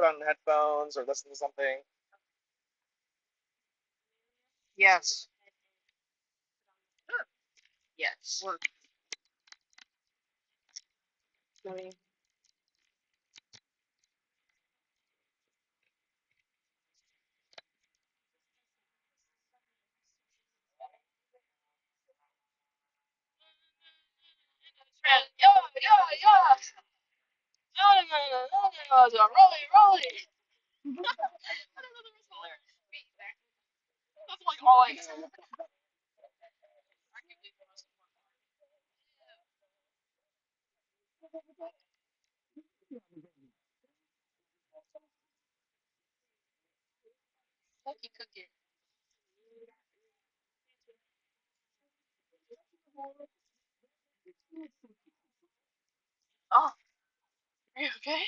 put on headphones or listen to something. Yes. Yes. Rolly. That's like all I know. Cookie cookie. Oh, are you okay?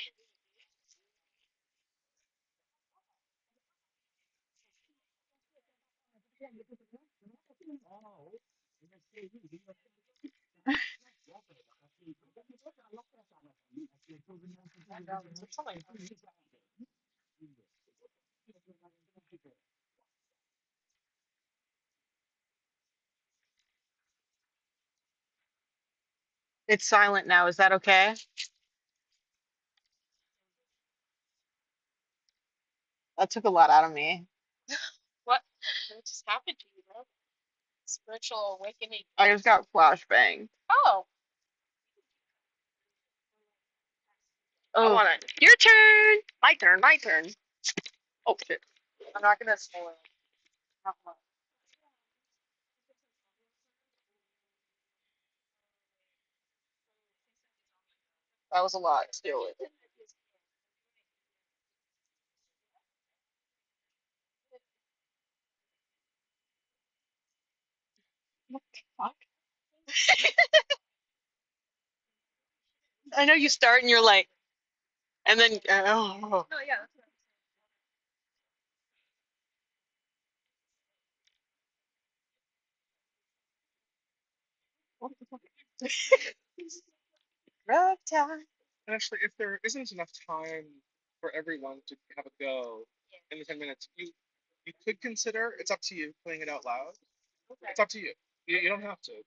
It's silent now. Is that okay? That took a lot out of me. What? What just happened to you, bro? Spiritual awakening. I just got flashbang. Oh. I want it. Your turn. My turn. My turn. Oh shit. I'm not gonna spoil. That was a lot. Steal it. What the fuck? I know you start and you're like, and then oh. Oh yeah. What the fuck? Rub time. Actually, if there isn't enough time for everyone to have a go in the 10 minutes, you could consider. It's up to you playing it out loud. It's up to you. You don't have to.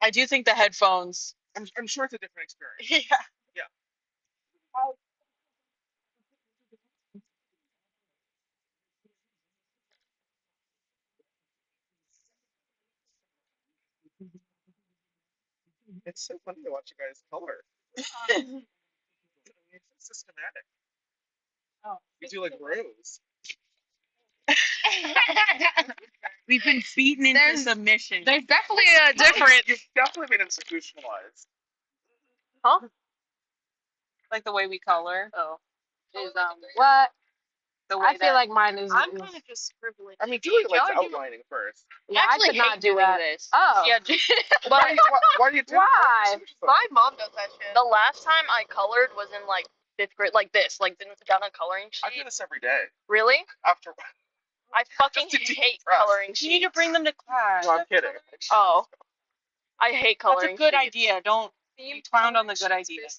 I do think the headphones. I'm sure it's a different experience. Yeah. Yeah. It's so funny to watch you guys color. It's systematic. You do like rows. We've been beaten into submission. There's definitely a difference. You've definitely been institutionalized. Huh? Like the way we color. Oh. Is what? The way I feel like mine is. I'm kind of just scribbling. I mean, Julie likes outlining first. Yeah, I could not do this. Oh. Yeah. Why are you doing Why? that? My mom does that shit. The last time I colored was in like 5th grade, like this, like down a coloring sheet. I do this every day. Really? After. I fucking hate coloring sheets. You need to bring them to class. No, I'm kidding. Oh. I hate coloring. That's a good idea. Don't clown on the good idea.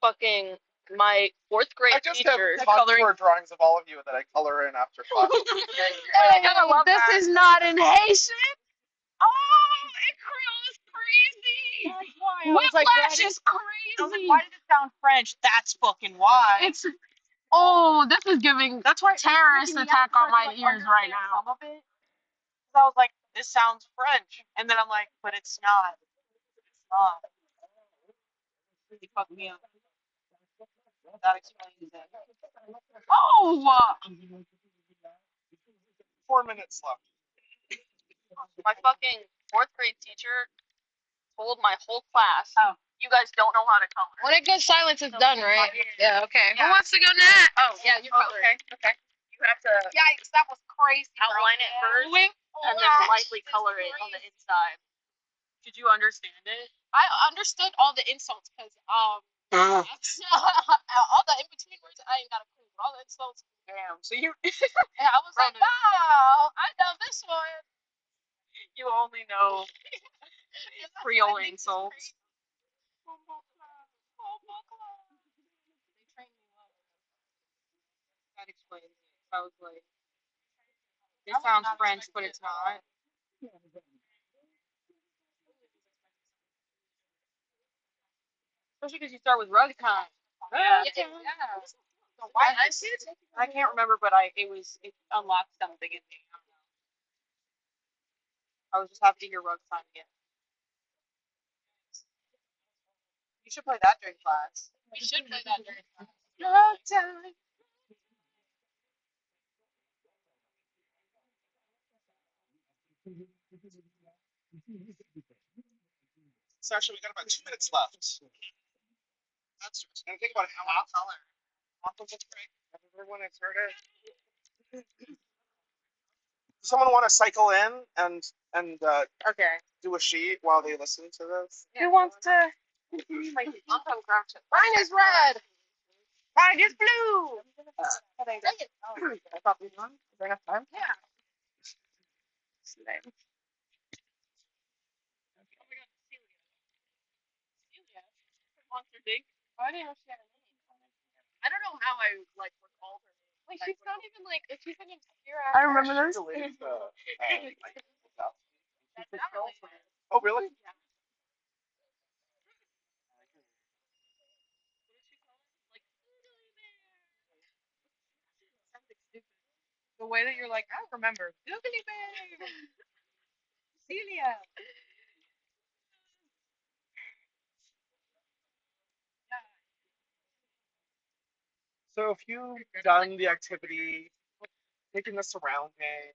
Fucking my 4th grade I just teacher. have contour drawings of all of you that I color in after class. Hey, this is not in Haitian. Oh, Creole is crazy. That's why. Whiplash is crazy. I was like, why did it sound French? That's fucking why. It's. Oh, this is giving. That's why terrorist attack on my ears right now. Some of it. So I was like, this sounds French, and then I'm like, but it's not. It's not. He fucked me up. That explains it. Oh! 4 minutes left. My fucking 4th grade teacher told my whole class, you guys don't know how to color. When it goes silence, it's done, right? Yeah, okay. Yeah. Who wants to go next? Oh, yeah, you're coloring. Okay. You have to. Yikes, that was crazy. Outline it first, and then lightly color it on the inside. Did you understand it? I understood all the insults because all the in between words I ain't got a clue. All the insults. Damn. So you. And I was like, wow, I know this one. You only know Creole insults. that explains it. I was like, it sounds French, but it's not. Especially because you start with ragtime. Ragtime. Yeah. So why I can't remember, but it unlocked something in me. I don't know. I was just happy to hear ragtime again. You should play that during class. We should play that during class. Ragtime. Sasha, we got about 2 minutes left. That's and think about how off of it's break. Everyone has heard it. Does someone want to cycle in and Okay. do a sheet while they listen to this? Who wants to? Mine is red. Mine is blue. I thought we won. Is there enough time? Yeah. Same. Monster Dig. I didn't know she had a name. I don't know how I like recalled her name. Like she's not even like if she's in here. I remember those. Oh, really? The way that you're like, I don't remember. Googly Bear. Celia. So if you've done the activity, taken the surrounding,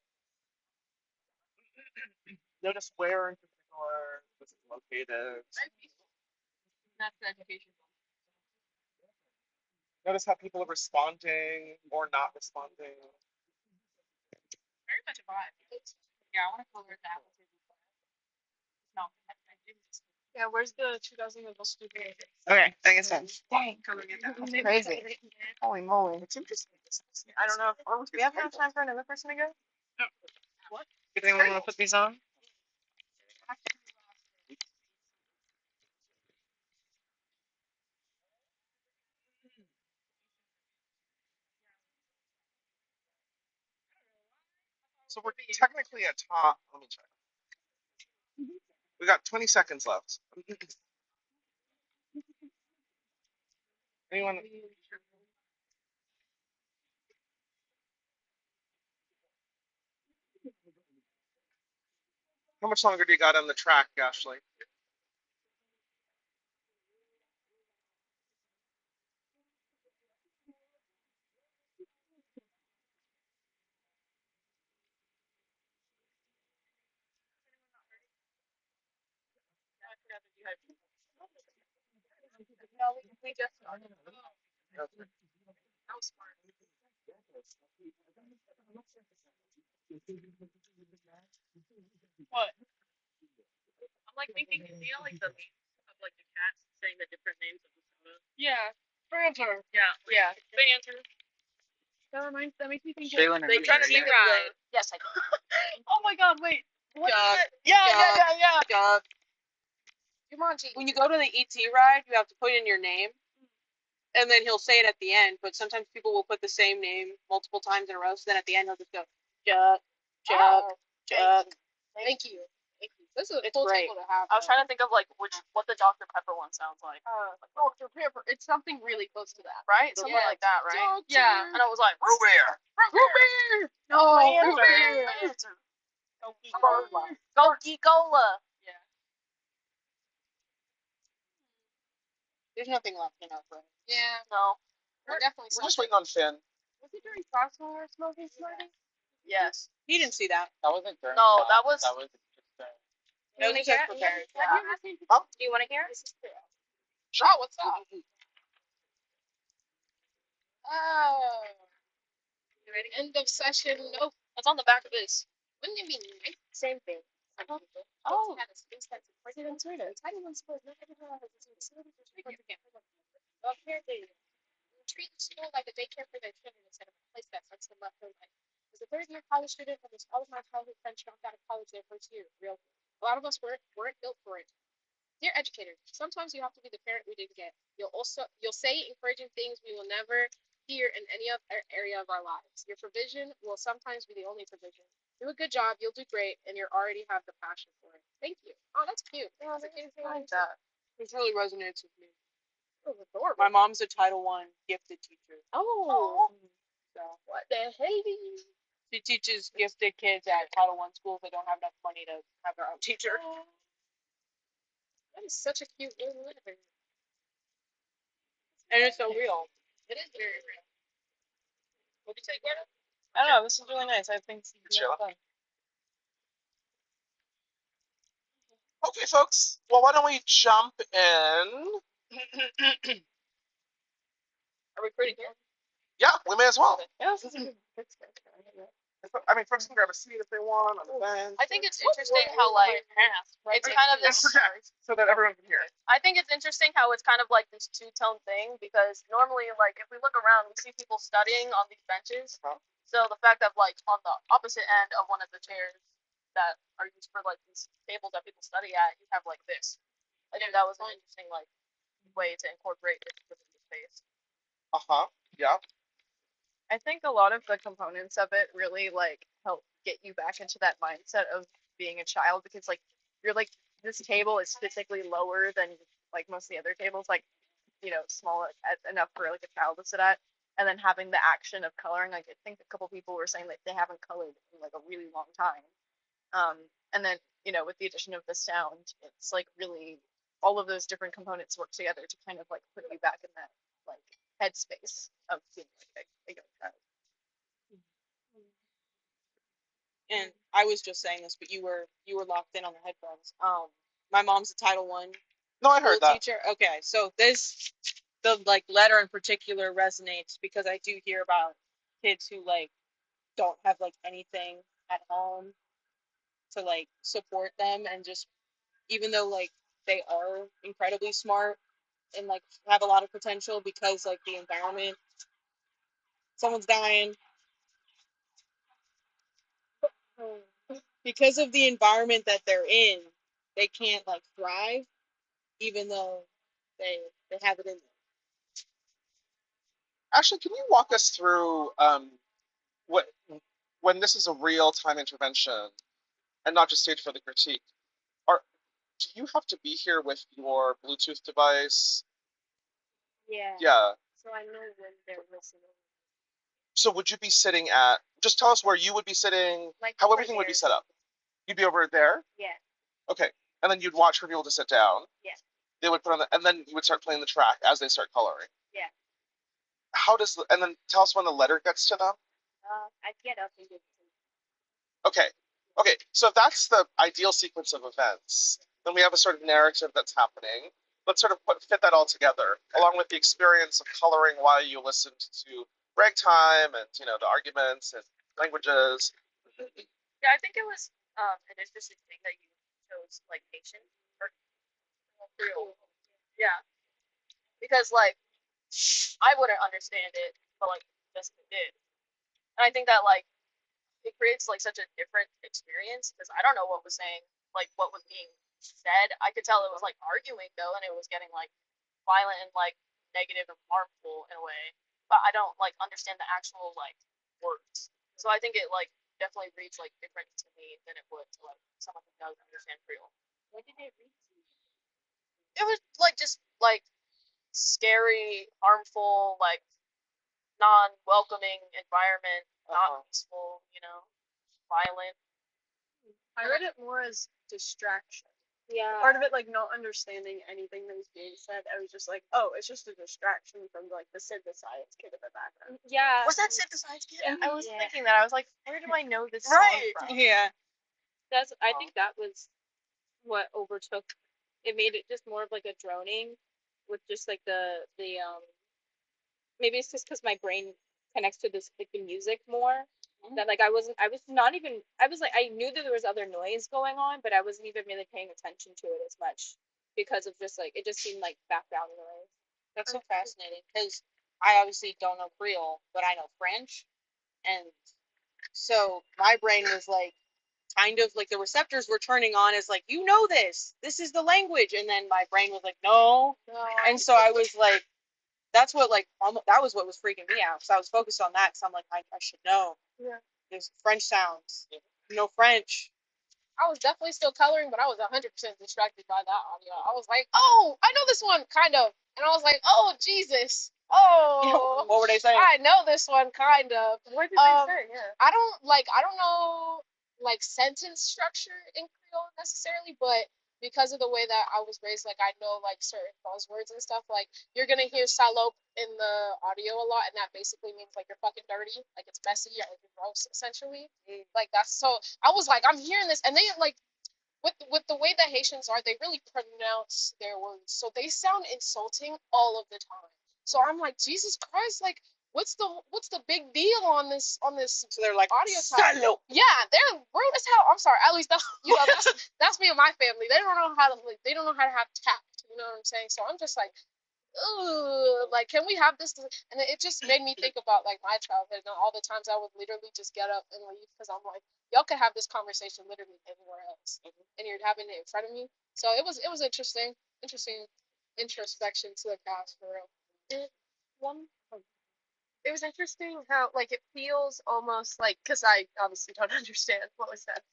notice where in particular this is located. That's the education. Notice how people are responding or not responding. Very much a vibe. Yeah, I want to color that. No, I didn't. Yeah, where's the 2000 middle student? Okay, I guess done. Dang, coloring it down. That's crazy. Holy moly. It's interesting. I don't know. Do we have enough time for another person to go? No. What? Does anyone want to put these on? So we're technically at top. Let me check. We got 20 seconds left. Anyone? How much longer do you got on the track, Ashley? No, we just started. Okay. That was smart. What? I'm like thinking, you know, like the memes of like the cats saying the different names of the soda. Yeah. Banter. Yeah. Yeah. Banter. That makes me think. Shaylin, They try to think of the. Yes, I do. Oh my God! Wait. What is it? Yeah. Jumanji. when you go to the ET ride, you have to put in your name, and then he'll say it at the end. But sometimes people will put the same name multiple times in a row. So then at the end, he'll just go, Chuck, Chuck, Chuck. Thank you. This is a It's cool great. table to have. I was trying to think of like what the Dr. Pepper one sounds like. Dr. Pepper. It's something really close to that, right? Something like that, right? Doctor. Yeah. And I was like, root beer. No, root beer. Coca-Cola. Yeah. There's nothing left in our fridge. Yeah. No. We're definitely. We're just waiting on Finn. Was it during class when we were smoking Smarties? Yes. He didn't see that. That wasn't during. No, that was. That was just. No, he said prepared. Huh? Do you want to hear? Sure. What's up? Oh. You ready? End of session. Nope. What's on the back of this? Wouldn't it be nice? Same thing. Oh. Treat school like a daycare for their children instead of a place that starts them left their life. As a third-year college student, almost all of my childhood friends dropped out of college their first year. Real. A lot of us weren't built for it. Dear educator, sometimes you have to be the parent we didn't get. You'll say encouraging things we will never here in any other area of our lives. Your provision will sometimes be the only provision. Do a good job, you'll do great, and you already have the passion for it. Thank you. Oh, that's cute. Yeah, that's cute. I like that. This really resonates with me. Oh, adorable. My mom's a Title I gifted teacher. Oh. So what the hell? She teaches gifted kids at Title I schools that don't have enough money to have their own teacher. Oh. That is such a cute little living. And it's so real. It is very real. What did you say, Gordon? I don't know. This is really nice. I think it's really fun. Okay, folks. Well, why don't we jump in? Are we pretty here? Yeah, we may as well. Yeah, this is a good. I mean, folks can grab a seat if they want on the bench. I think it's interesting how like it's kind of this project so that everyone can hear it. I think it's interesting how it's kind of like this two-tone thing because normally like if we look around we see people studying on these benches. So the fact that like on the opposite end of one of the chairs that are used for like these tables that people study at, you have like this. I think that was an interesting like way to incorporate this within the space. Yeah. I think a lot of the components of it really like help get you back into that mindset of being a child because like you're like this table is physically lower than like most of the other tables, like small enough for like a child to sit at, and then having the action of coloring. Like I think a couple people were saying like they haven't colored in like a really long time. And then with the addition of the sound, it's like really all of those different components work together to kind of like put you back in that like headspace of being like a young child. And I was just saying this, but you were locked in on the headphones. My mom's a Title I No, I heard that. teacher. Okay, so the like letter in particular resonates because I do hear about kids who like don't have like anything at home to like support them, and just even though like they are incredibly smart and like have a lot of potential because like the environment, someone's dying. Because of the environment that they're in, they can't like thrive, even though they have it in them. Actually, can you walk us through what when this is a real time intervention and not just stage for the critique? Do you have to be here with your Bluetooth device? Yeah. Yeah. So I know when they're listening. So would you be sitting at? Just tell us where you would be sitting. Like how everything would be set up. You'd be over there. Yeah. Okay, and then you'd watch for people to sit down. Yeah. They would put on and then you would start playing the track as they start coloring. Yeah. And then tell us when the letter gets to them. I get up and get. Okay. Okay. So if that's the ideal sequence of events, then we have a sort of narrative that's happening. Let's sort of fit that all together, along with the experience of coloring while you listened to ragtime and the arguments and languages. Yeah, I think it was an interesting thing that you chose like Haitian or Creole. Yeah, because like I wouldn't understand it, but like Destine did, and I think that like it creates like such a different experience because I don't know what was saying, like what was being said. I could tell it was like arguing though, and it was getting like violent and like negative and harmful in a way, but I don't like understand the actual like words. So I think it like definitely reads like different to me than it would to like someone who does understand Creole. What did it read to you? It was like just like scary, harmful, like non-welcoming environment, not peaceful, violent. I read it more as distraction. Yeah. Part of it, like not understanding anything that was being said, I was just like, oh, it's just a distraction from like the synthesize kid in the background. Yeah. Was that synthesize kid? Yeah. I was thinking that. I was like, where do I know this Right. song from? Yeah. I think that was what overtook. It made it just more of like a droning, with just like the maybe it's just because my brain connects to this like the music more. That like I was not even I was like I knew that there was other noise going on, but I wasn't even really paying attention to it as much because of just like it just seemed like background noise. That's so fascinating because I obviously don't know Creole, but I know French, and so my brain was like kind of like the receptors were turning on as like this is the language, and then my brain was like no, and so I was like That's what like that was what was freaking me out, because I was focused on that, because I'm like, I should know. Yeah. There's French sounds. No French. I was definitely still coloring, but I was 100% distracted by that audio. I was like, oh, I know this one, kind of. And I was like, oh, Jesus. Oh. What were they saying? I know this one, kind of. What did they say? Yeah. I don't know, like, sentence structure in Creole necessarily, but because of the way that I was raised, like, I know, like, certain buzzwords and stuff. Like, you're gonna hear salope in the audio a lot, and that basically means, like, you're fucking dirty, like, it's messy, or like, you're gross, essentially. Like, that's so, I was like, I'm hearing this, and they, like, with the way that Haitians are, they really pronounce their words, so they sound insulting all of the time. So I'm like, Jesus Christ, like, what's the big deal on this So they're like, audio type? salope. Yeah, they're rude as hell. I'm sorry, at least that's me and my family. They don't know how to have tact. You know what I'm saying? So I'm just like, ugh, like, can we have this? And it just made me think about, like, my childhood and all the times I would literally just get up and leave, because I'm like, y'all could have this conversation literally anywhere else, and you're having it in front of me. So it was interesting introspection to the past, for real. One. It was interesting how, like, it feels almost like, because I obviously don't understand what was said,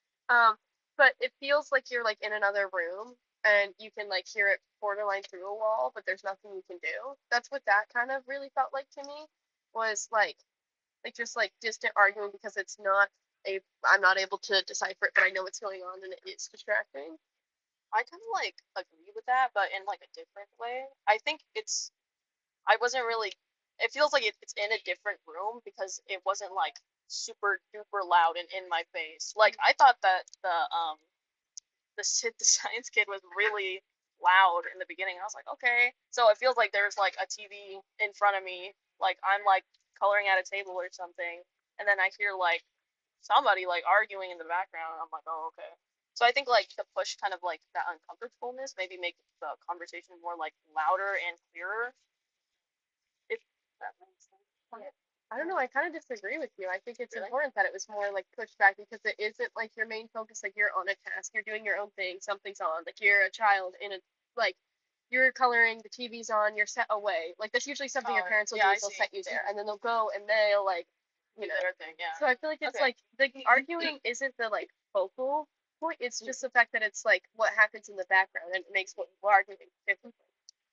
but it feels like you're, like, in another room, and you can, like, hear it borderline through a wall, but there's nothing you can do. That's what that kind of really felt like to me, was like just like distant arguing, because I'm not able to decipher it, but I know what's going on, and it is distracting. I kind of like agree with that, but in like a different way. I think I wasn't really. It feels like it's in a different room, because it wasn't like super duper loud and in my face. Like, I thought that the science kid was really loud in the beginning. I was like, okay. So it feels like there's like a TV in front of me, like I'm like coloring at a table or something, and then I hear like somebody like arguing in the background. I'm like, oh, okay. So I think like the push kind of like that uncomfortableness maybe make the conversation more like louder and clearer. If that makes sense. I don't know. I kind of disagree with you. I think it's Really? important that it was more like pushed back, because it isn't like your main focus. Like, you're on a task, you're doing your own thing, something's on. Like, you're a child in a, like, you're coloring, the TV's on, you're set away. Like, that's usually something your parents will do, yeah, is they'll set you there, and then they'll go and they'll, like, you know. Their thing, yeah. So I feel like it's Okay. like the arguing isn't the like focal point. It's just the fact that it's like what happens in the background, and it makes what people are arguing different.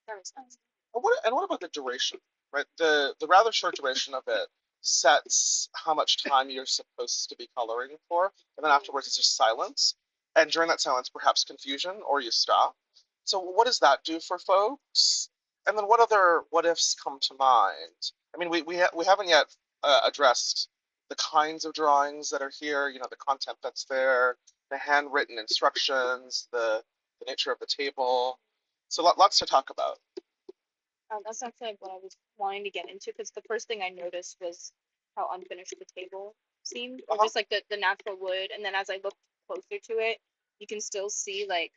That makes sense. What about the duration, right? The rather short duration of it sets how much time you're supposed to be coloring for, and then afterwards it's just silence. And during that silence, perhaps confusion, or you stop. So what does that do for folks? And then what other what ifs come to mind? I mean, we haven't yet addressed the kinds of drawings that are here. You know, the content that's there, the handwritten instructions, the nature of the table. So lots to talk about. That's actually what I was wanting to get into, because the first thing I noticed was how unfinished the table seemed, or just like the natural wood. And then as I looked closer to it, you can still see like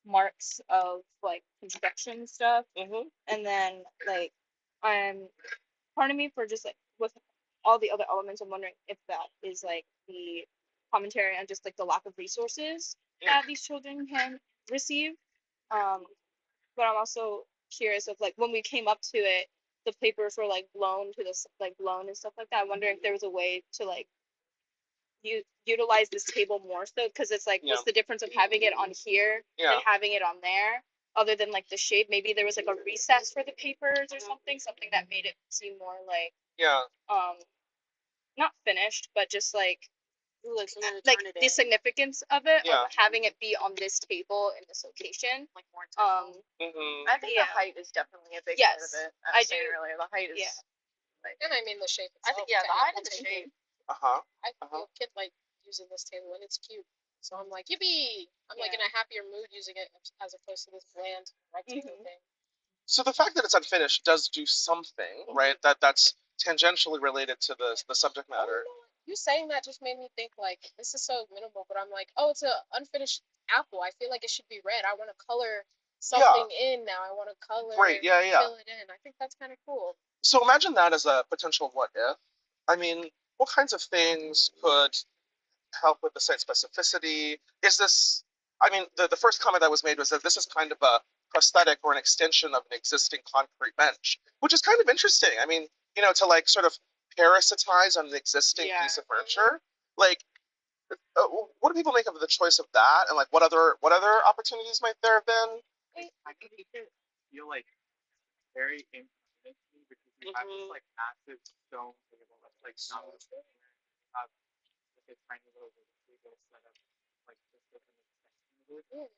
marks of like construction stuff. Mm-hmm. And then like part of me, for just like with all the other elements, I'm wondering if that is like the commentary on just like the lack of resources that these children can receive. But I'm also curious of like when we came up to it, the papers were like blown to this like blown and stuff like that. I wonder if there was a way to like utilize this table more, so because it's like what's the difference of having it on here and having it on there, other than like the shade. Maybe there was like a recess for the papers or something that made it seem more like not finished, but just like the significance of it, of having it be on this table in this location. Like more I think the height is definitely a big part of it. I do. Earlier, the height is. And I mean the shape itself. I think the height and the shape. I feel kid like using this table, and it's cute. So I'm like, yippee! I'm like in a happier mood using it, as opposed to this bland rectangle thing. So the fact that it's unfinished does do something, right? That's tangentially related to the subject matter. You saying that just made me think, like, this is so minimal, but I'm like, oh, it's an unfinished apple. I feel like it should be red. I want to color something in now. I want to color, fill it in. I think that's kind of cool. So imagine that as a potential what if. I mean, what kinds of things could help with the site specificity? Is this, I mean, the first comment that was made was that this is kind of a prosthetic or an extension of an existing concrete bench, which is kind of interesting. I mean, to like sort of parasitize on an existing piece of furniture. Like, what do people make of the choice of that, and like what other opportunities might there have been? I can make it feel like very intimate to me because you have this like massive stone table that's like not have like a tiny little table set up like just different extensions of it.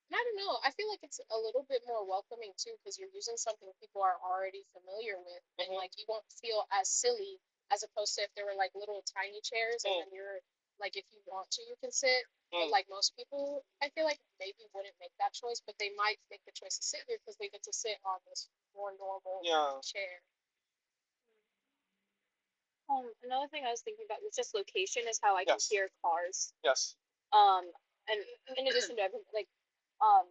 And I don't know. I feel like it's a little bit more welcoming too because you're using something people are already familiar with, and like you won't feel as silly as opposed to if there were like little tiny chairs, and then you're like, if you want to, you can sit. But like most people, I feel like maybe wouldn't make that choice, but they might make the choice to sit here because they get to sit on this more normal chair. Another thing I was thinking about was just location is how I can Yes. hear cars. Yes. And in addition to everything, like,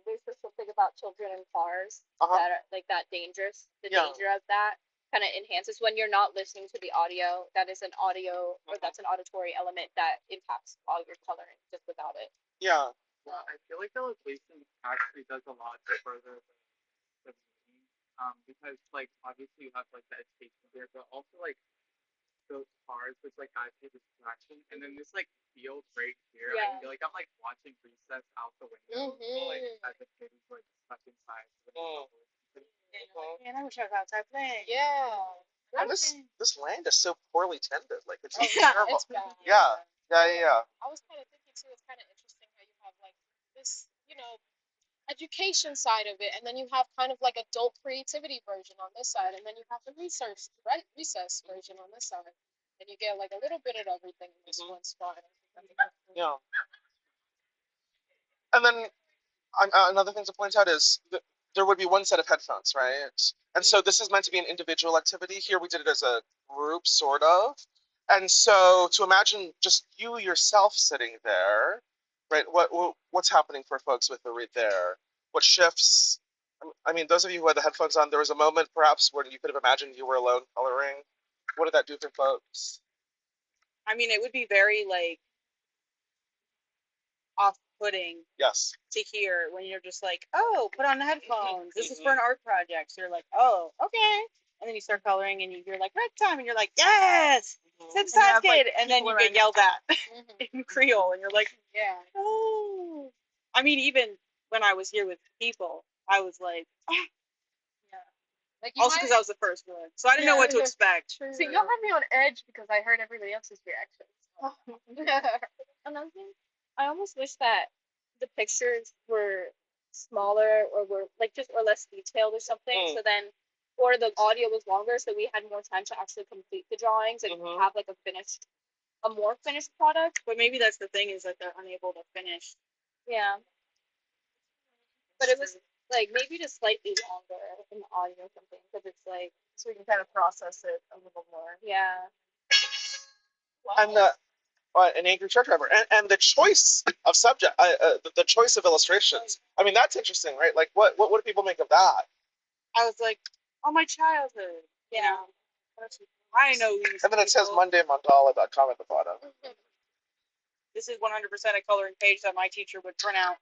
there's just something about children in cars Uh-huh. that are like that dangerous. The danger of that kind of enhances when you're not listening to the audio. That is an audio, or that's an auditory element that impacts all your coloring just without it. Yeah. Well, I feel like the location actually does a lot to further the meaning. Because like obviously you have like the education there, but also like those cars which like add to distraction, and then this like field right here. I feel like I'm like watching Recess out the window, like as the kid is like stuck inside. Man, I wish I was outside playing. Yeah. And this land is so poorly tended. Like it's Yeah, terrible. It's bad. Yeah. I was kind of thinking too, it's kind of interesting how you have like this, education side of it, and then you have kind of like adult creativity version on this side, and then you have the recess version on this side, and you get like a little bit of everything in this one spot. Yeah. And then another thing to point out is that there would be one set of headphones, right? And so this is meant to be an individual activity. Here we did it as a group, sort of. And so to imagine just you yourself sitting there, right? What's happening for folks with the read there? What shifts? I mean, those of you who had the headphones on, there was a moment perhaps when you could have imagined you were alone coloring. What did that do for folks? I mean, it would be very like off-putting. Yes. To hear when you're just like, oh, put on the headphones. This is for an art project. So you're like, oh, okay. And then you start coloring and you're like, red time. And you're like, yes, synthesize kid. Like, and then you get yelled at in Creole. And you're like, yeah. Oh. I mean, even when I was here with people, I was like, ah. Yeah. Like also because I was the first one. So I didn't know what to expect. See, you'll have me on edge because I heard everybody else's reactions. Another thing, I almost wish that the pictures were smaller or were like just or less detailed or something. So then, or the audio was longer, so we had more time to actually complete the drawings and have like a more finished product. But maybe that's the thing, is that they're unable to finish. Yeah. But it was like maybe just slightly longer in the audio or something, because it's like so we can kind of process it a little more. Yeah. And an angry truck driver, and the choice of subject, the choice of illustrations. I mean, that's interesting, right? Like, what do people make of that? I was like, oh, my childhood. Yeah. I know these. And then it says mondaymandala.com at the bottom. This is 100% a coloring page that my teacher would print out.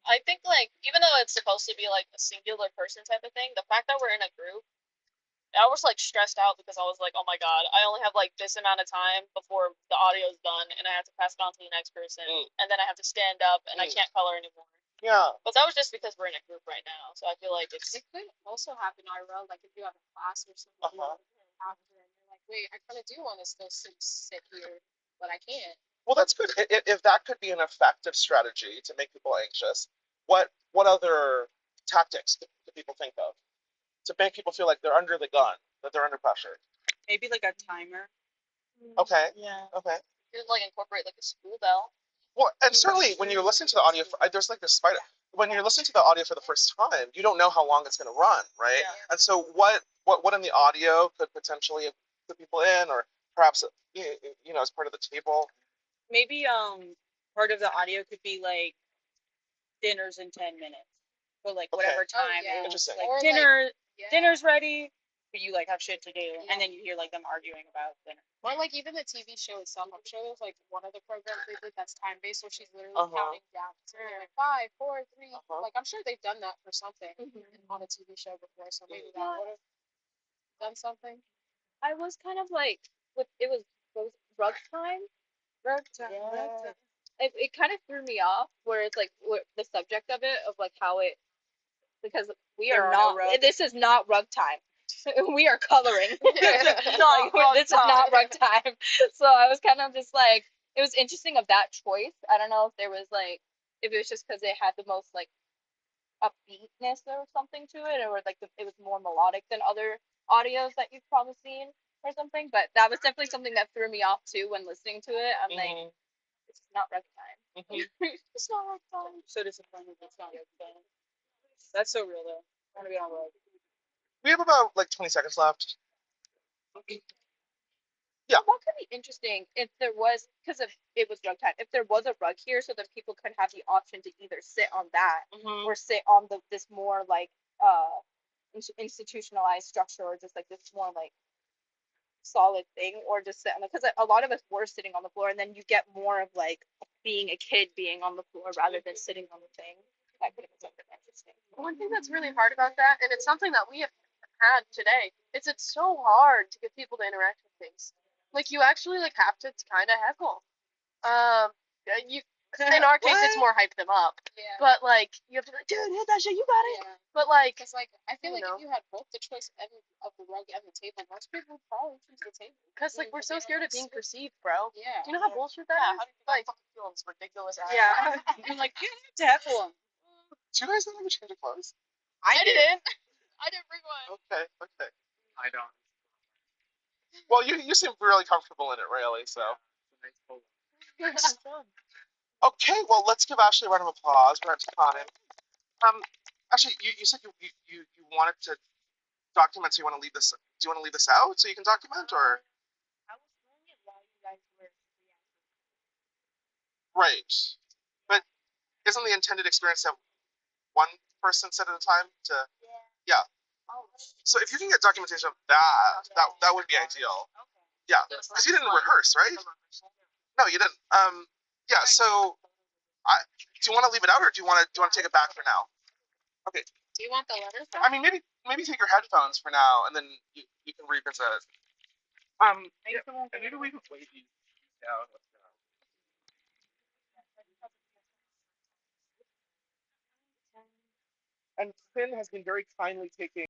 I think, like, even though it's supposed to be like a singular person type of thing, the fact that we're in a group, I was like stressed out because I was like, oh my god, I only have like this amount of time before the audio's done, and I have to pass it on to the next person, and then I have to stand up, and I can't color anymore. Yeah. But that was just because we're in a group right now, so I feel like it could also happen IRL, like if you have a class or something after, and you're like, wait, I kind of do want to still sit here, but I can't. Well, that's good. If that could be an effective strategy to make people anxious, what other tactics do people think of to make people feel like they're under the gun, that they're under pressure? Maybe like a timer. Okay. Yeah. Okay. You could like incorporate like a school bell. Well, and certainly when you're listening to the audio, there's like this spider. When you're listening to the audio for the first time, you don't know how long it's going to run, right? Yeah. And so what in the audio could potentially put people in, or perhaps as part of the table? Maybe part of the audio could be like dinner's in 10 minutes, or like whatever time. Interesting. Like dinner's ready. but you like have shit to do, and then you hear like them arguing about dinner. Or like even the TV show itself. I'm sure there's like one of the programs they did that's time based where she's literally counting down. So like 5, 4, 3. Like I'm sure they've done that for something on a TV show before. So maybe that would have done something. I was kind of like, it was rug time. Rug time. It kind of threw me off, where it's like the subject of it, of like how it, because we There are are no not, rugs. this is not rug time. We are coloring. Not rug this is not rug time. So I was kind of just like, it was interesting of that choice. I don't know if there was like, if it was just because it had the most like upbeatness or something to it, or like it was more melodic than other audios that you've probably seen or something. But that was definitely something that threw me off too when listening to it. I'm like, it's not rug time. It's not rug time. I'm so disappointed it's not rug time. That's so real though. I want to be on rug. We have about like 20 seconds left. Yeah. That could be interesting if there was, because if it was rug time, if there was a rug here, so that people could have the option to either sit on that or sit on this more like institutionalized structure, or just like this more like solid thing, or just sit on it, because a lot of us were sitting on the floor, and then you get more of like being a kid being on the floor rather than sitting on the thing. That could have been something interesting. One thing that's really hard about that, and it's something that we have had today, is it's so hard to get people to interact with things. Like you actually like have to kind of heckle. You in our case it's more hype them up. Yeah. But like you have to be like, dude, hit that shit, you got it. Yeah. But like, Because like I feel like if you had both the choice of the rug and the table, most people would probably choose the table. because like we're so scared of being perceived, bro. Yeah. Do you know how bullshit that is? Like fucking feel this ridiculous. Yeah. I'm like, you have to heckle them. Do you guys not have a change of clothes? I didn't. I didn't bring one. Okay, okay. I don't. Well, you seem really comfortable in it, Rayleigh, so. It's a nice polo. Okay, well, let's give Ashley a round of applause. We're at time. Ashley, you said you wanted to document, so you want to leave this. Do you want to leave this out so you can document, or? I was doing it while you guys were reacting. Right. But isn't the intended experience to have one person sit at a time to? Yeah. Oh. So if you can get documentation of that would be ideal. Okay. Yeah, because you didn't rehearse, right? No, you didn't. Yeah. So, do you want to leave it out, or do you want to take it back for now? Okay. Do you want the letters back? I mean, maybe take your headphones for now, and then you can revisit it. Yeah, and maybe we can wait these down. And Finn has been very kindly taking